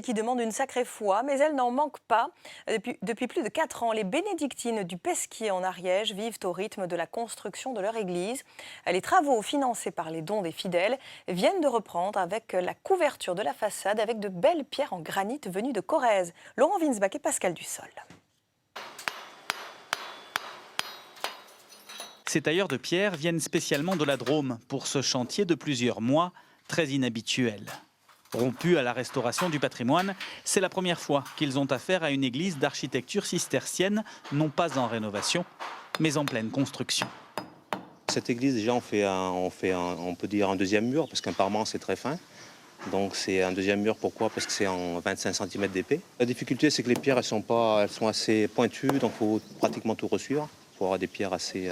Qui demande une sacrée foi, mais elle n'en manque pas. Depuis plus de 4 ans, les bénédictines du Pesquier en Ariège vivent au rythme de la construction de leur église. Les travaux financés par les dons des fidèles viennent de reprendre avec la couverture de la façade avec de belles pierres en granit venues de Corrèze. Laurent Winsbach et Pascal Dussol. Ces tailleurs de pierre viennent spécialement de la Drôme pour ce chantier de plusieurs mois, très inhabituel. Rompus à la restauration du patrimoine, c'est la première fois qu'ils ont affaire à une église d'architecture cistercienne, non pas en rénovation, mais en pleine construction. Cette église, déjà, on peut dire un deuxième mur, parce qu'un parement, c'est très fin. Donc c'est un deuxième mur, pourquoi? Parce que c'est en 25 cm d'épais. La difficulté, c'est que les pierres, elles sont assez pointues, donc il faut pratiquement tout ressuivre pour avoir des pierres assez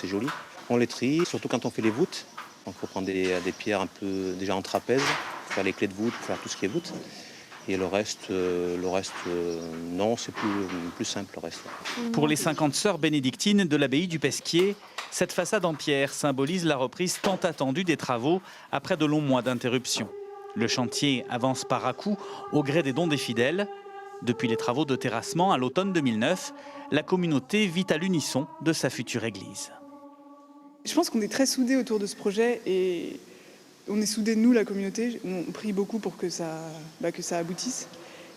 jolies. On les trie, surtout quand on fait les voûtes. Donc il faut prendre des pierres un peu déjà en trapèze, pour faire les clés de voûte, pour faire tout ce qui est voûte. Et le reste, non, c'est plus simple le reste. Pour les 50 sœurs bénédictines de l'abbaye du Pesquier, cette façade en pierre symbolise la reprise tant attendue des travaux après de longs mois d'interruption. Le chantier avance par à-coups au gré des dons des fidèles. Depuis les travaux de terrassement à l'automne 2009, la communauté vit à l'unisson de sa future église. Je pense qu'on est très soudés autour de ce projet et on est soudés, nous, la communauté. On prie beaucoup pour que ça aboutisse.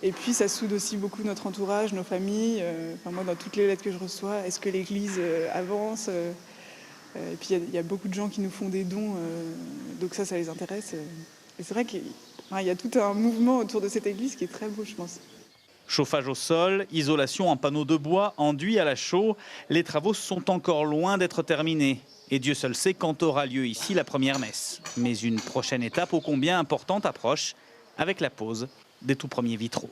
Et puis ça soude aussi beaucoup notre entourage, nos familles. Moi, dans toutes les lettres que je reçois, est-ce que l'église avance? Et puis il y a beaucoup de gens qui nous font des dons, donc ça les intéresse. Et c'est vrai qu'il y a tout un mouvement autour de cette église qui est très beau, je pense. Chauffage au sol, isolation en panneaux de bois, enduit à la chaux, les travaux sont encore loin d'être terminés. Et Dieu seul sait quand aura lieu ici la première messe. Mais une prochaine étape ô combien importante approche avec la pose des tout premiers vitraux.